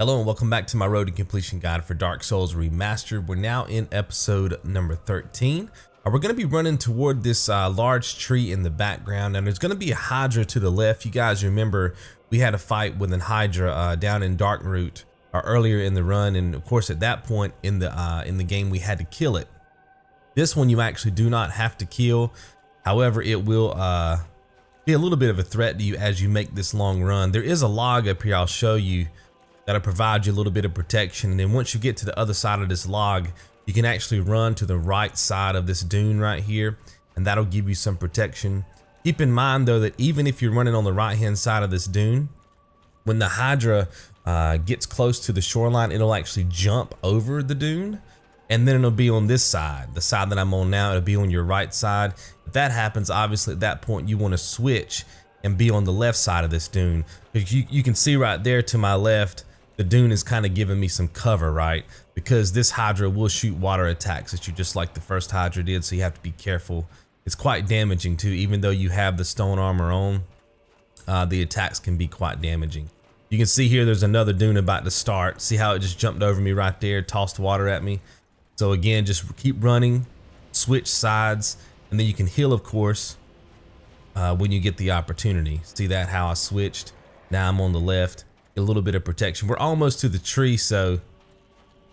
Hello and welcome back to my road to completion guide for Dark Souls Remastered. We're now in episode number 13. We're going to be running toward this large tree in the background, and there's going to be a Hydra to the left. You guys remember we had a fight with an Hydra down in Darkmoon earlier in the run, and of course at that point in the game we had to kill it. This one you actually do not have to kill. However, it will be a little bit of a threat to you as you make this long run. There is a log up here I'll show you that'll provide you a little bit of protection, and then once you get to the other side of this log, you can actually run to the right side of this dune right here, and that'll give you some protection. Keep in mind though that even if you're running on the right hand side of this dune, when the Hydra gets close to the shoreline, it'll actually jump over the dune, and then it'll be on this side, the side that I'm on now. It'll be on your right side. If that happens, obviously at that point you want to switch and be on the left side of this dune, because you can see right there to my left, the dune is kind of giving me some cover, right? Because this Hydra will shoot water attacks at you just like the first Hydra did, so you have to be careful. It's quite damaging too, even though you have the stone armor on, the attacks can be quite damaging. You can see here there's another dune about to start. See how it just jumped over me right there, tossed water at me? So again, just keep running, switch sides, and then you can heal, of course, when you get the opportunity. See that, how I switched? Now I'm on the left. A little bit of protection. We're almost to the tree, so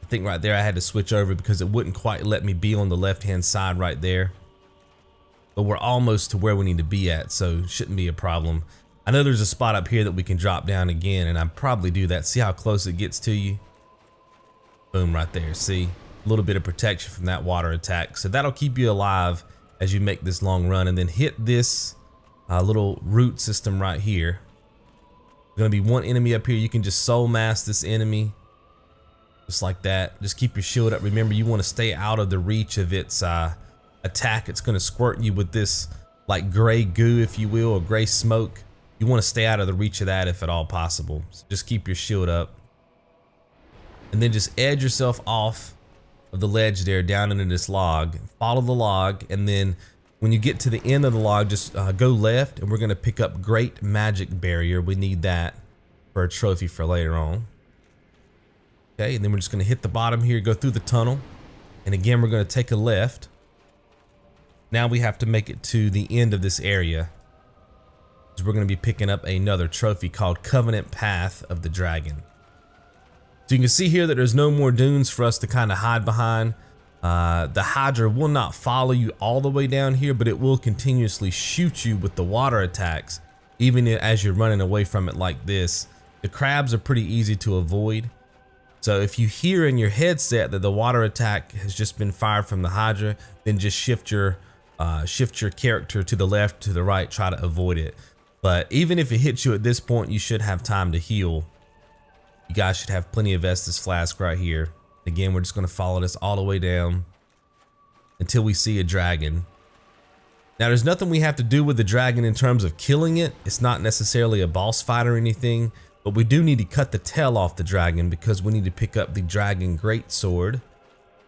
I think right there I had to switch over because it wouldn't quite let me be on the left hand side right there, but we're almost to where we need to be at, so shouldn't be a problem. I know there's a spot up here that we can drop down again, and I probably do that. See how close it gets to you? Boom, right there. See, a little bit of protection from that water attack, so that'll keep you alive as you make this long run. And then hit this little root system right here. Gonna be one enemy up here. You can just soul mass this enemy just like that. Just keep your shield up. Remember, you want to stay out of the reach of its attack. It's gonna squirt you with this like gray goo, if you will, or gray smoke. You want to stay out of the reach of that if at all possible. So just keep your shield up, and then just edge yourself off of the ledge there down into this log. Follow the log, and then when you get to the end of the log, just go left, and we're gonna pick up Great Magic Barrier. We need that for a trophy for later on. Okay, and then we're just gonna hit the bottom here, go through the tunnel, and again we're gonna take a left. Now we have to make it to the end of this area. So we're gonna be picking up another trophy called Covenant Path of the Dragon. So you can see here that there's no more dunes for us to kind of hide behind. The Hydra will not follow you all the way down here, but it will continuously shoot you with the water attacks, even as you're running away from it like this. The crabs are pretty easy to avoid. So if you hear in your headset that the water attack has just been fired from the Hydra, then just shift your character to the left, to the right, try to avoid it. But even if it hits you at this point, you should have time to heal. You guys should have plenty of Estus Flask right here. Again, we're just going to follow this all the way down until we see a dragon. Now, there's nothing we have to do with the dragon in terms of killing it. It's not necessarily a boss fight or anything, but we do need to cut the tail off the dragon because we need to pick up the dragon Greatsword,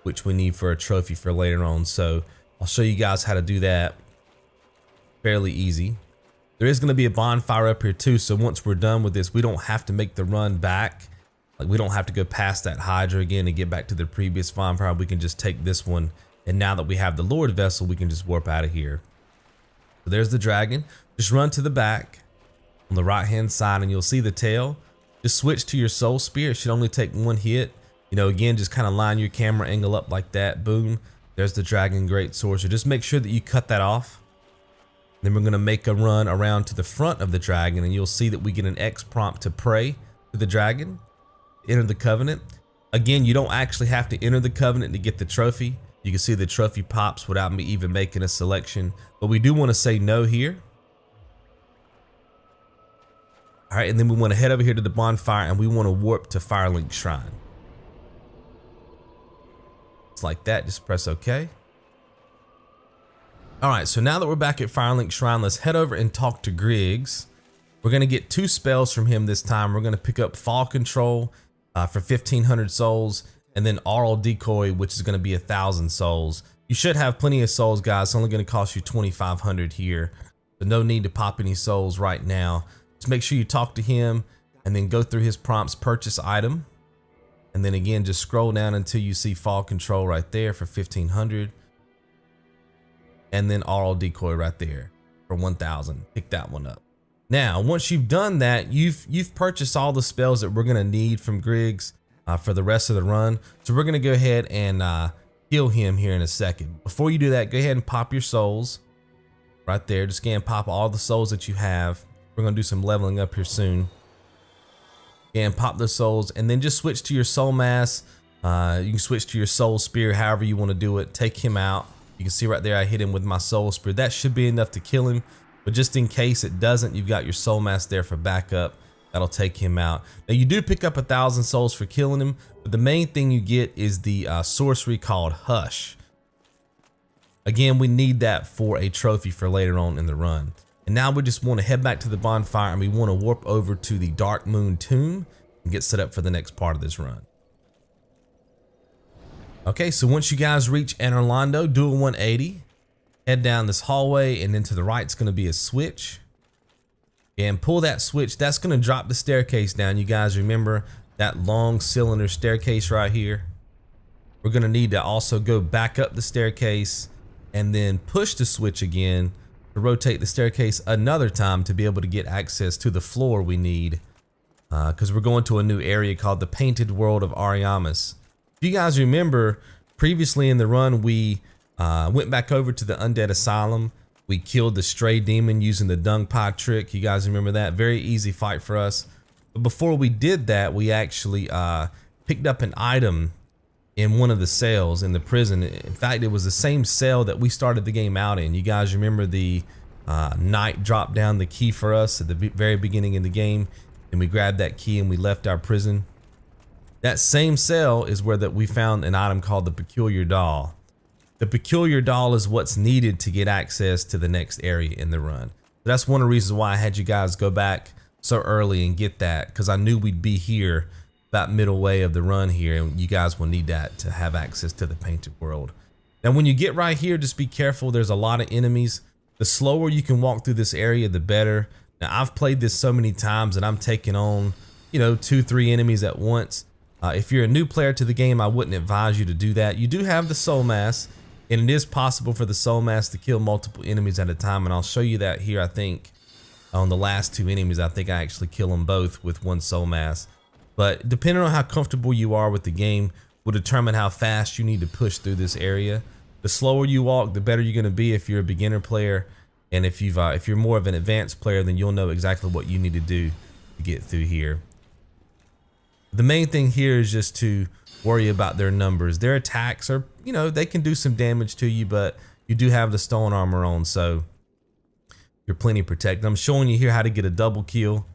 which we need for a trophy for later on. So I'll show you guys how to do that. Fairly easy. There is going to be a bonfire up here too, so once we're done with this, we don't have to make the run back. Like, we don't have to go past that Hydra again and get back to the previous bonfire. We can just take this one, and now that we have the Lord Vessel, we can just warp out of here. So there's the dragon. Just run to the back on the right hand side and you'll see the tail. Just switch to your soul spear. It should only take one hit. You know, again, just kind of line your camera angle up like that. Boom. There's the dragon Greatsword. So just make sure that you cut that off. Then we're going to make a run around to the front of the dragon, and you'll see that we get an X prompt to pray to the dragon. Enter the covenant. Again, you don't actually have to enter the covenant to get the trophy. You can see the trophy pops without me even making a selection, but we do want to say no here. All right, and then we want to head over here to the bonfire, and we want to warp to Firelink Shrine. It's like that. Just press OK. All right, so now that we're back at Firelink Shrine, let's head over and talk to Griggs. We're going to get 2 spells from him this time. We're going to pick up Fall Control for 1,500 souls, and then Aural Decoy, which is going to be 1,000 souls. You should have plenty of souls, guys. It's only going to cost you 2,500 here, so no need to pop any souls right now. Just make sure you talk to him, and then go through his prompts, purchase item, and then again just scroll down until you see fall control right there for 1500, and then Aural decoy right there for 1000. Pick that one up. Now once you've done that, you've purchased all the spells that we're gonna need from Griggs for the rest of the run. So we're gonna go ahead and heal him here in a second. Before you do that, go ahead and pop your souls right there. Just go and pop all the souls that you have. We're gonna do some leveling up here soon. And pop the souls, and then just switch to your soul mass. You can switch to your soul spear, however you want to do it. Take him out. You can see right there I hit him with my soul spear. That should be enough to kill him, but just in case it doesn't, you've got your soul mass there for backup. That'll take him out. Now you do pick up 1000 souls for killing him, but the main thing you get is the sorcery called Hush. Again, we need that for a trophy for later on in the run. And now we just want to head back to the bonfire, and we want to warp over to the Darkmoon tomb and get set up for the next part of this run. Okay, so once you guys reach Anorlando, do a 180, head down this hallway, and then to the right is going to be a switch. And pull that switch. That's going to drop the staircase down. You guys remember that long cylinder staircase right here? We're going to need to also go back up the staircase and then push the switch again to rotate the staircase another time to be able to get access to the floor we need, because we're going to a new area called the Painted World of Ariamis. If you guys remember, previously in the run we went back over to the Undead Asylum. We killed the stray demon using the dung pie trick. You guys remember that? Very easy fight for us. But before we did that, we actually picked up an item in one of the cells in the prison. In fact, it was the same cell that we started the game out in. You guys remember the knight dropped down the key for us at the very beginning of the game, and we grabbed that key and we left our prison. That same cell is where we found an item called the Peculiar Doll. The Peculiar Doll is what's needed to get access to the next area in the run. That's one of the reasons why I had you guys go back so early and get that, because I knew we'd be here about middle way of the run here, and you guys will need that to have access to the Painted World. Now when you get right here, just be careful. There's a lot of enemies. The slower you can walk through this area, the better. Now I've played this so many times and I'm taking on, 2-3 enemies at once. If you're a new player to the game, I wouldn't advise you to do that. You do have the soul mass, and it is possible for the soul mass to kill multiple enemies at a time, and I'll show you that here. I think on the last 2 enemies, I think I actually kill them both with 1 soul mass. But depending on how comfortable you are with the game will determine how fast you need to push through this area. The slower you walk, the better you're going to be if you're a beginner player, and if you're more of an advanced player, then you'll know exactly what you need to do to get through here. The main thing here is just to worry about their numbers. Their attacks are, they can do some damage to you, but you do have the stone armor on, so you're plenty protected. I'm showing you here how to get a double kill.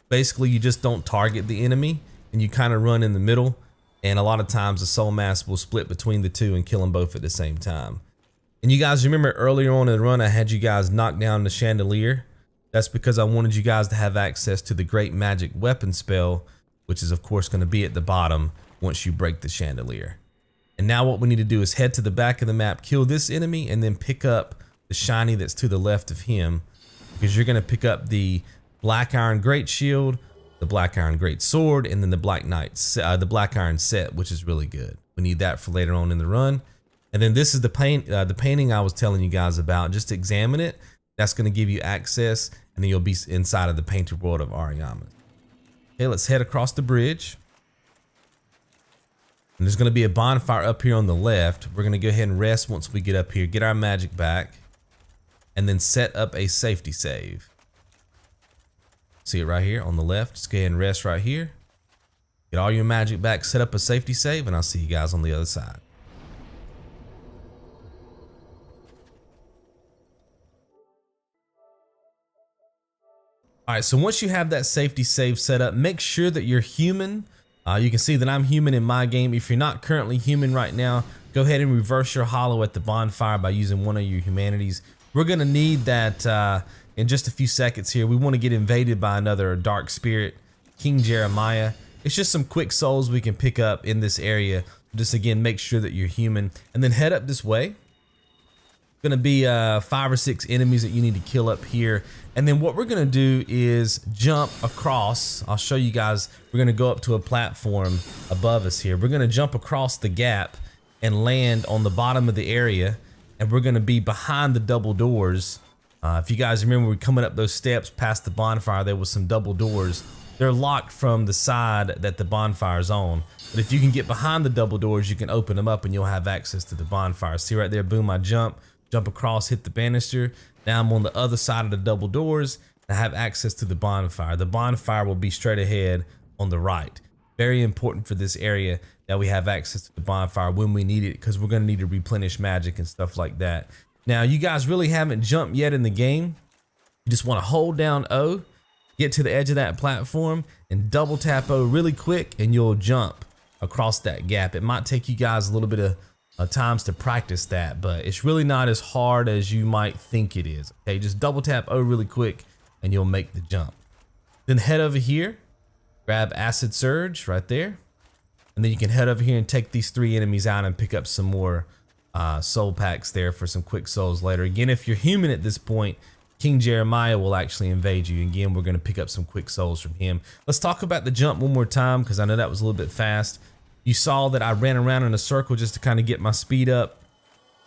Basically, you just don't target the enemy and you kind of run in the middle, and a lot of times the soul mass will split between the two and kill them both at the same time. And you guys remember earlier on in the run, I had you guys knock down the chandelier. That's because I wanted you guys to have access to the great magic weapon spell, which is of course going to be at the bottom once you break the chandelier. And now what we need to do is head to the back of the map, kill this enemy, and then pick up the shiny that's to the left of him, because you're going to pick up the black iron Greatshield, the black iron Greatsword, and then the black black iron set, which is really good. We need that for later on in the run. And then this is the painting I was telling you guys about. Just examine it. That's going to give you access, and then you'll be inside of the Painted World of Ariamis. Okay, let's head across the bridge. And there's going to be a bonfire up here on the left. We're going to go ahead and rest once we get up here, get our magic back, and then set up a safety save. See it right here on the left. Just go ahead and rest right here. Get all your magic back, set up a safety save, and I'll see you guys on the other side. All right, so once you have that safety save set up, make sure that you're human. You can see that I'm human in my game. If you're not currently human right now, go ahead and reverse your hollow at the bonfire by using one of your humanities. We're gonna need that in just a few seconds here. We want to get invaded by another dark spirit, King Jeremiah. It's just some quick souls we can pick up in this area. Just again, make sure that you're human, and then head up this way. Gonna be 5 or 6 enemies that you need to kill up here. And then what we're gonna do is jump across. I'll show you guys. We're gonna go up to a platform above us here. We're gonna jump across the gap and land on the bottom of the area. And we're gonna be behind the double doors. If you guys remember, we're coming up those steps past the bonfire, there was some double doors. They're locked from the side that the bonfire's on. But if you can get behind the double doors, you can open them up and you'll have access to the bonfire. See right there, boom, I jump across, hit the banister. Now I'm on the other side of the double doors and I have access to the bonfire. The bonfire will be straight ahead on the right. Very important for this area that we have access to the bonfire when we need it, because we're gonna need to replenish magic and stuff like that. Now, you guys really haven't jumped yet in the game. You just wanna hold down O, get to the edge of that platform and double tap O really quick and you'll jump across that gap. It might take you guys a little bit of times to practice that, but it's really not as hard as you might think it is. Okay, just double tap O really quick and you'll make the jump. Then head over here, grab Acid Surge right there. And then you can head over here and take these 3 enemies out and pick up some more soul packs there for some quick souls later. Again, if you're human at this point, King Jeremiah will actually invade you. Again, we're gonna pick up some quick souls from him. Let's talk about the jump one more time, because I know that was a little bit fast. You saw that I ran around in a circle just to kind of get my speed up.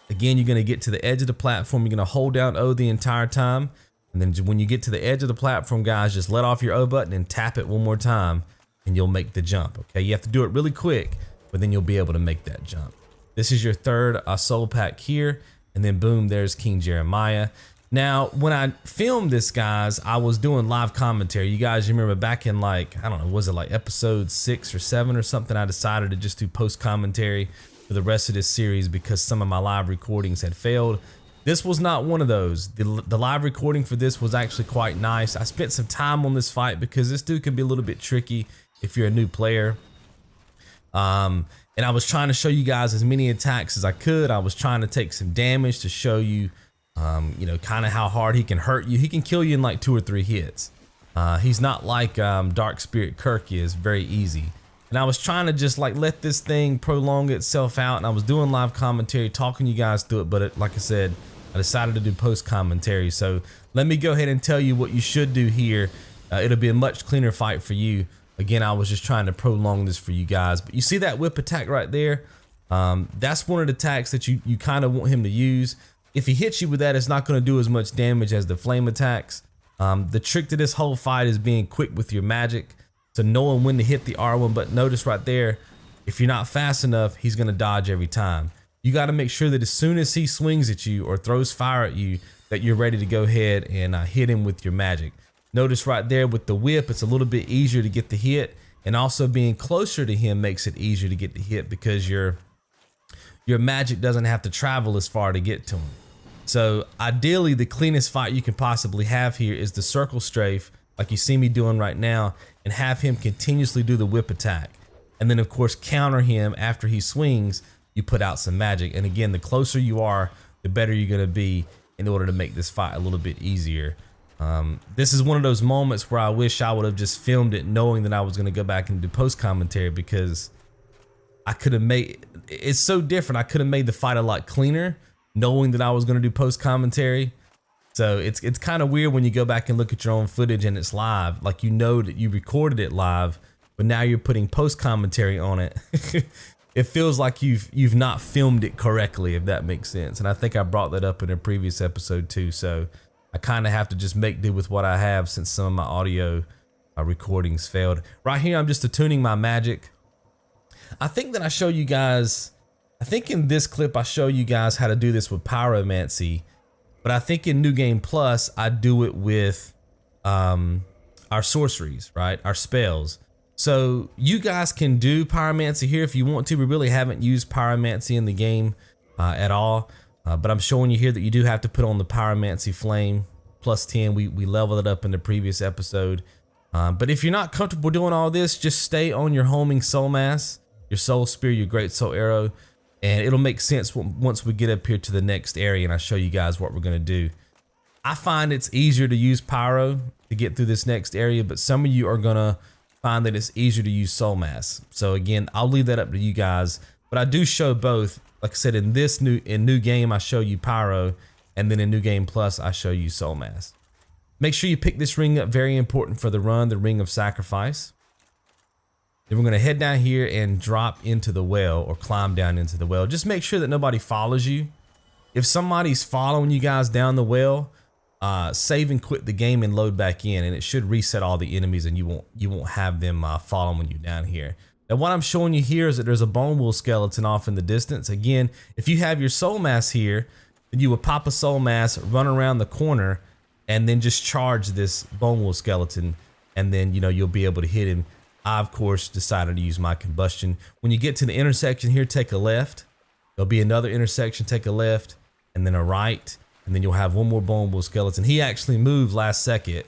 Again, you're gonna get to the edge of the platform. You're gonna hold down O the entire time. And then when you get to the edge of the platform, guys, just let off your O button and tap it one more time and you'll make the jump, okay? You have to do it really quick, but then you'll be able to make that jump. This is your 3rd soul pack here, and then boom, there's King Jeremiah. Now, when I filmed this, guys, I was doing live commentary. You guys remember back in, like, I don't know, was it like episode 6 or 7 or something? I decided to just do post commentary for the rest of this series because some of my live recordings had failed. This was not one of those. The live recording for this was actually quite nice. I spent some time on this fight because this dude can be a little bit tricky if you're a new player. And I was trying to show you guys as many attacks as I could. I was trying to take some damage to show you, you know, kind of how hard he can hurt you. He can kill you in like 2 or 3 hits. He's not like Dark Spirit Kirk is, very easy. And I was trying to just like let this thing prolong itself out, and I was doing live commentary, talking you guys through it, but like I said, I decided to do post commentary. So let me go ahead and tell you what you should do here. It'll be a much cleaner fight for you. Again, I was just trying to prolong this for you guys. But you see that whip attack right there? That's one of the attacks that you kind of want him to use. If he hits you with that, it's not going to do as much damage as the flame attacks. The trick to this whole fight is being quick with your magic, so knowing when to hit the R1. But notice right there, if you're not fast enough, he's going to dodge every time. You got to make sure that as soon as he swings at you or throws fire at you, that you're ready to go ahead and hit him with your magic. Notice right there with the whip, it's a little bit easier to get the hit, and also being closer to him makes it easier to get the hit because your magic doesn't have to travel as far to get to him. So ideally, the cleanest fight you can possibly have here is the circle strafe, like you see me doing right now, and have him continuously do the whip attack. And then of course, counter him after he swings, you put out some magic. And again, the closer you are, the better you're gonna be in order to make this fight a little bit easier. This is one of those moments where I wish I would have just filmed it knowing that I was gonna go back and do post commentary, because I could have made, it's so different. I could have made the fight a lot cleaner knowing that I was gonna do post commentary. So it's kind of weird when you go back and look at your own footage and it's live, like you know that you recorded it live, but now you're putting post commentary on it. It feels like you've not filmed it correctly, if that makes sense. And I think I brought that up in a previous episode too. So I kind of have to just make do with what I have since some of my audio recordings failed. Right here, I'm just attuning my magic. I think that I show you guys, I think in this clip I show you guys how to do this with pyromancy, but I think in New Game Plus, I do it with our sorceries, right? Our spells. So you guys can do pyromancy here if you want to. We really haven't used pyromancy in the game at all. But I'm showing you here that you do have to put on the pyromancy flame plus 10. We leveled it up in the previous episode. But if you're not comfortable doing all this, just stay on your homing soul mass, your soul spear, your great soul arrow, and it'll make sense once we get up here to the next area and I show you guys what we're gonna do. I find it's easier to use pyro to get through this next area, but some of you are gonna find that it's easier to use soul mass. So again, I'll leave that up to you guys. but I do show both. Like I said, in new game, I show you Pyro, and then in New Game Plus, I show you Soul Mass. Make sure you pick this ring up, very important for the run, the Ring of Sacrifice. Then we're gonna head down here and drop into the well, or climb down into the well. Just make sure that nobody follows you. If somebody's following you guys down the well, save and quit the game and load back in, and it should reset all the enemies, and you won't have them following you down here. Now what I'm showing you here is that there's a bone wool skeleton off in the distance. Again, if you have your soul mass here, then you would pop a soul mass, run around the corner, and then just charge this bone wool skeleton, and then you'll be able to hit him. I of course decided to use my combustion. When you get to the intersection here, take a left. There'll be another intersection, take a left, and then a right, and then you'll have one more bone wool skeleton. He actually moved last second,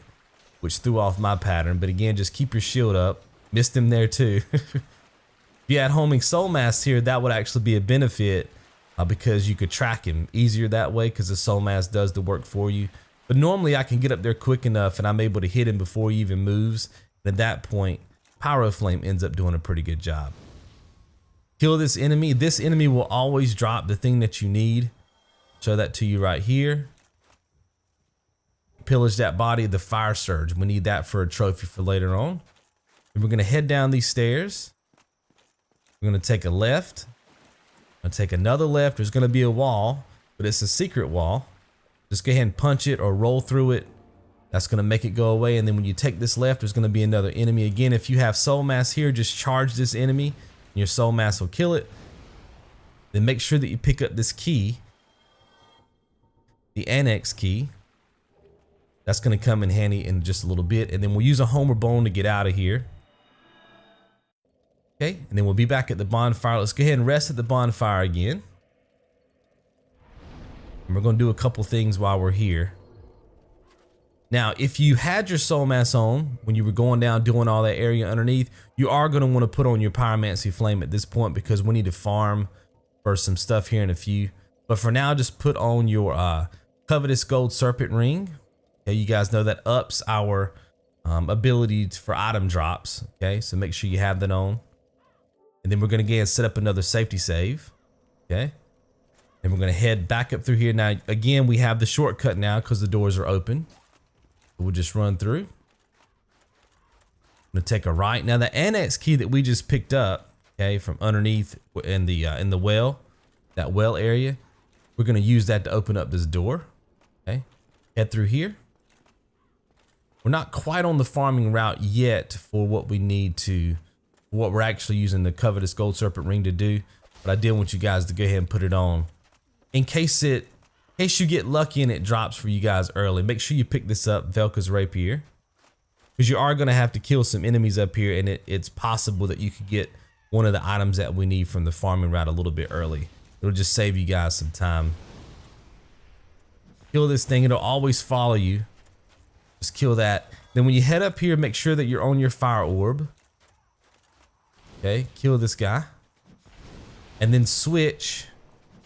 which threw off my pattern, but again, just keep your shield up. Missed him there too. If you had homing soul mass here, that would actually be a benefit because you could track him easier that way, because the soul mass does the work for you. But normally I can get up there quick enough and I'm able to hit him before he even moves. And at that point, Pyro Flame ends up doing a pretty good job. Kill this enemy. This enemy will always drop the thing that you need. Show that to you right here. Pillage that body, the Fire Surge. We need that for a trophy for later on. And we're gonna head down these stairs. We're gonna take a left. I'm gonna take another left. There's gonna be a wall, but it's a secret wall. Just go ahead and punch it or roll through it. That's gonna make it go away. And then when you take this left, there's gonna be another enemy. Again, if you have soul mass here, just charge this enemy and your soul mass will kill it. Then make sure that you pick up this key, the Annex key. That's gonna come in handy in just a little bit. And then we'll use a Homeward bone to get out of here. Okay, and then we'll be back at the bonfire. Let's go ahead and rest at the bonfire again. And we're gonna do a couple things while we're here. Now, if you had your soul mass on when you were going down doing all that area underneath, you are gonna wanna put on your pyromancy flame at this point, because we need to farm for some stuff here in a few. But for now, just put on your Covetous gold serpent ring. Okay, you guys know that ups our ability for item drops. Okay, so make sure you have that on. And then we're gonna go ahead and set up another safety save. Okay. And we're gonna head back up through here. Now, again, we have the shortcut now because the doors are open. We'll just run through. I'm gonna take a right. Now, the Annex key that we just picked up, okay, from underneath in the well, that well area, we're gonna use that to open up this door. Okay. Head through here. We're not quite on the farming route yet for what we need to, what we're actually using the Covetous gold serpent ring to do, but I did want you guys to go ahead and put it on in case you get lucky and it drops for you guys early. Make sure you pick this up, Velka's Rapier, because you are going to have to kill some enemies up here, and it's possible that you could get one of the items that we need from the farming route a little bit early. It'll just save you guys some time. Kill this thing, it'll always follow you. Just kill that. Then when you head up here, make sure that you're on your fire orb. Okay, kill this guy. And then switch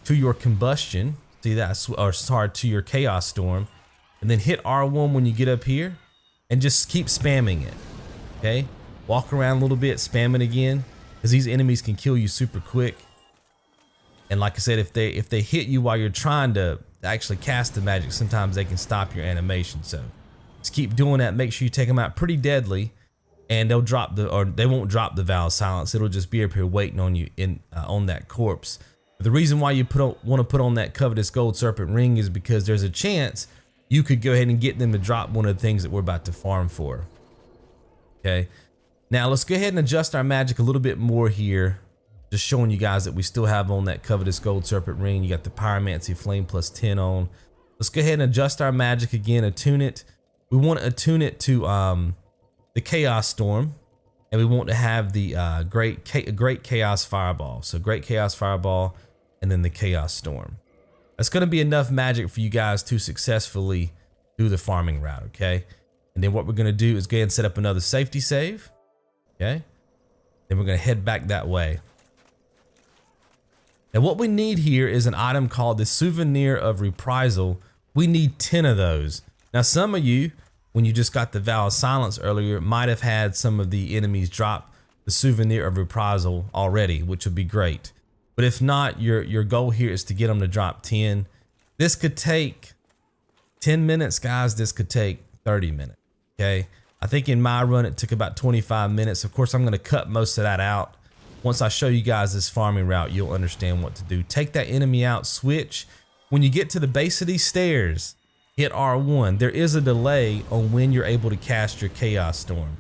to your combustion. See that? Or sorry, to your chaos storm. And then hit R1 when you get up here. And just keep spamming it. Okay? Walk around a little bit, spam it again. Because these enemies can kill you super quick. And like I said, if they hit you while you're trying to actually cast the magic, sometimes they can stop your animation. So just keep doing that. Make sure you take them out pretty deadly. And they won't drop the Vow of Silence. It'll just be up here waiting on you on that corpse. But the reason why you want to put on that Covetous gold serpent ring is because there's a chance you could go ahead and get them to drop one of the things that we're about to farm for. Okay. Now let's go ahead and adjust our magic a little bit more here. Just showing you guys that we still have on that Covetous gold serpent ring. You got the pyromancy flame plus 10 on. Let's go ahead and adjust our magic again. Attune it. We want to attune it to the Chaos Storm, and we want to have the Great Chaos Fireball. So Great Chaos Fireball, and then the Chaos Storm. That's going to be enough magic for you guys to successfully do the farming route, okay? And then what we're going to do is go ahead and set up another safety save, okay? Then we're going to head back that way. Now what we need here is an item called the Souvenir of Reprisal. We need 10 of those. Now some of you, when you just got the Vow of Silence earlier, might have had some of the enemies drop the Souvenir of Reprisal already, which would be great. But if not, your goal here is to get them to drop 10. This could take 10 minutes, guys. This could take 30 minutes, okay? I think in my run, it took about 25 minutes. Of course, I'm gonna cut most of that out. Once I show you guys this farming route, you'll understand what to do. Take that enemy out, switch. When you get to the base of these stairs, hit R1. There is a delay on when you're able to cast your Chaos Storm.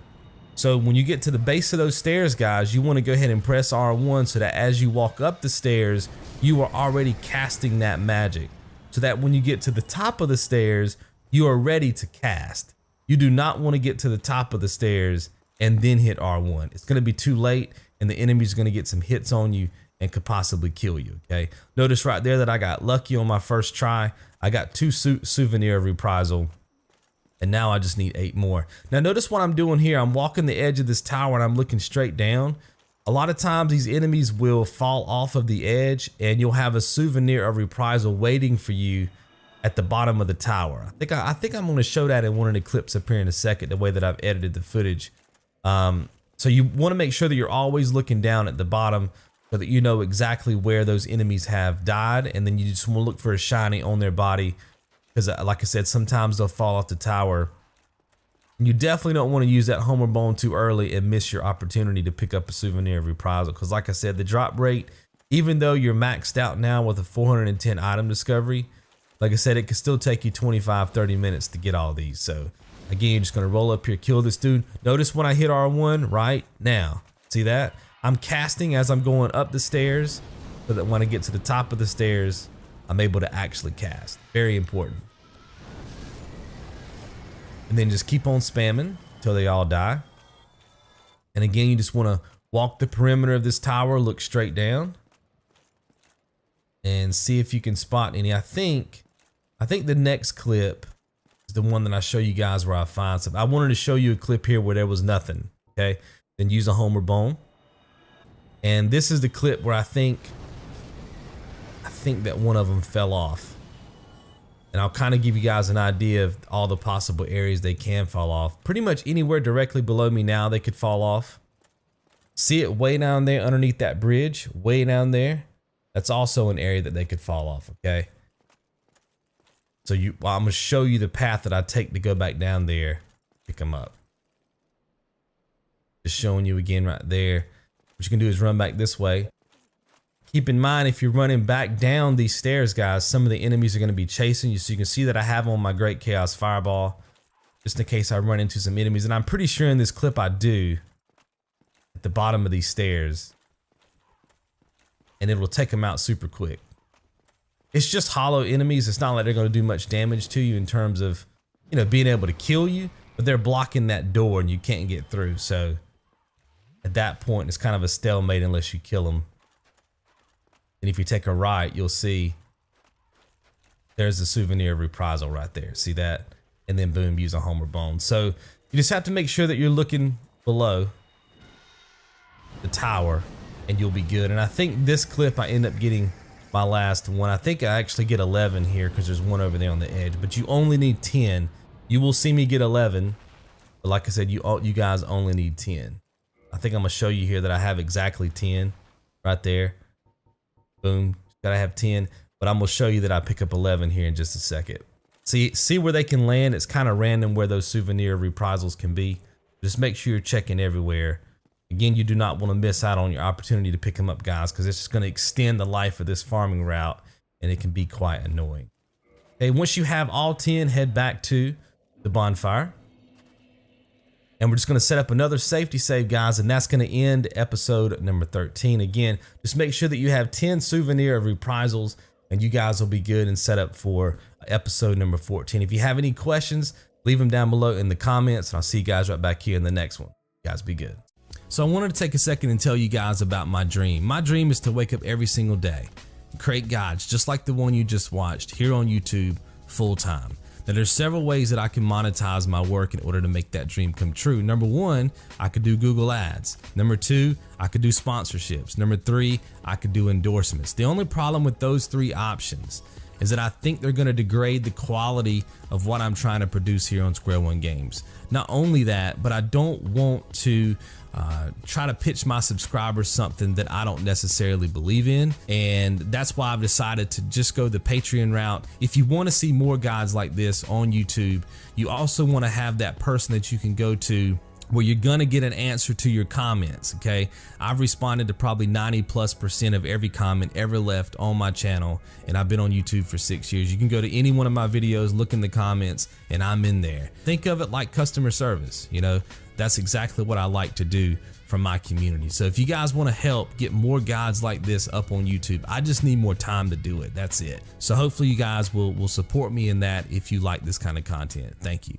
So when you get to the base of those stairs, guys, you want to go ahead and press R1 so that as you walk up the stairs, you are already casting that magic. So that when you get to the top of the stairs, you are ready to cast. You do not want to get to the top of the stairs and then hit R1. It's going to be too late and the enemy's going to get some hits on you and could possibly kill you, okay? Notice right there that I got lucky on my first try. I got 2 Souvenir of Reprisal, and now I just need 8 more. Now notice what I'm doing here. I'm walking the edge of this tower and I'm looking straight down. A lot of times these enemies will fall off of the edge and you'll have a Souvenir of Reprisal waiting for you at the bottom of the tower. I think I'm gonna show that in one of the clips up here in a second, the way that I've edited the footage. So you wanna make sure that you're always looking down at the bottom so that you know exactly where those enemies have died, and then you just wanna look for a shiny on their body, because like I said, sometimes they'll fall off the tower. And you definitely don't wanna use that Homeward Bone too early and miss your opportunity to pick up a Souvenir of Reprisal, because like I said, the drop rate, even though you're maxed out now with a 410 item discovery, like I said, it could still take you 25-30 minutes to get all these. So again, you're just gonna roll up here, kill this dude. Notice when I hit R1 right now, see that? I'm casting as I'm going up the stairs so that when I get to the top of the stairs, I'm able to actually cast. Very important. And then just keep on spamming until they all die. And again, you just wanna walk the perimeter of this tower, look straight down, and see if you can spot any. I think the next clip is the one that I show you guys where I find some. I wanted to show you a clip here where there was nothing, okay? Then use a Homeward Bone. And this is the clip where I think that one of them fell off. And I'll kind of give you guys an idea of all the possible areas they can fall off. Pretty much anywhere directly below me now they could fall off. See it way down there underneath that bridge, way down there? That's also an area that they could fall off, okay? So I'm gonna show you the path that I take to go back down there, pick them up. Just showing you again right there. What you can do is run back this way. Keep in mind, if you're running back down these stairs, guys, some of the enemies are gonna be chasing you. So you can see that I have on my Great Chaos Fireball, just in case I run into some enemies. And I'm pretty sure in this clip I do, at the bottom of these stairs. And it will take them out super quick. It's just hollow enemies. It's not like they're going to do much damage to you in terms of, you know, being able to kill you, but they're blocking that door and you can't get through. So at that point, it's kind of a stalemate unless you kill them. And if you take a right, you'll see there's the Souvenir of Reprisal right there. See that? And then boom, use a Homeward Bone. So you just have to make sure that you're looking below the tower and you'll be good. And I think this clip I end up getting my last one. I think I actually get 11 here because there's one over there on the edge, but you only need 10. You will see me get 11, but like I said, you guys only need 10. I think I'm gonna show you here that I have exactly 10 right there. Boom, gotta have 10, but I'm gonna show you that I pick up 11 here in just a second. See where they can land? It's kind of random where those Souvenir Reprisals can be. Just make sure you're checking everywhere. Again, you do not want to miss out on your opportunity to pick them up, guys, because it's just going to extend the life of this farming route and it can be quite annoying. Okay, once you have all 10, head back to the bonfire. And we're just going to set up another safety save, guys, and that's going to end episode number 13. Again, just make sure that you have 10 Souvenir of Reprisals and you guys will be good and set up for episode number 14. If you have any questions, leave them down below in the comments, and I'll see you guys right back here in the next one. You guys be good. So I wanted to take a second and tell you guys about my dream. My dream is to wake up every single day and create guides just like the one you just watched here on YouTube full time. Now there's several ways that I can monetize my work in order to make that dream come true. Number one, I could do Google ads. Number two, I could do sponsorships. Number three, I could do endorsements. The only problem with those three options is that I think they're going to degrade the quality of what I'm trying to produce here on Square One Games. Not only that, but I don't want to try to pitch my subscribers something that I don't necessarily believe in. And that's why I've decided to just go the Patreon route. If you want to see more guides like this on YouTube, you also want to have that person that you can go to where you're gonna get an answer to your comments, okay? I've responded to probably 90+% of every comment ever left on my channel, and I've been on YouTube for 6 years. You can go to any one of my videos, look in the comments, and I'm in there. Think of it like customer service, you know? That's exactly what I like to do from my community. So if you guys wanna help get more guides like this up on YouTube, I just need more time to do it, that's it. So hopefully you guys will support me in that if you like this kind of content. Thank you.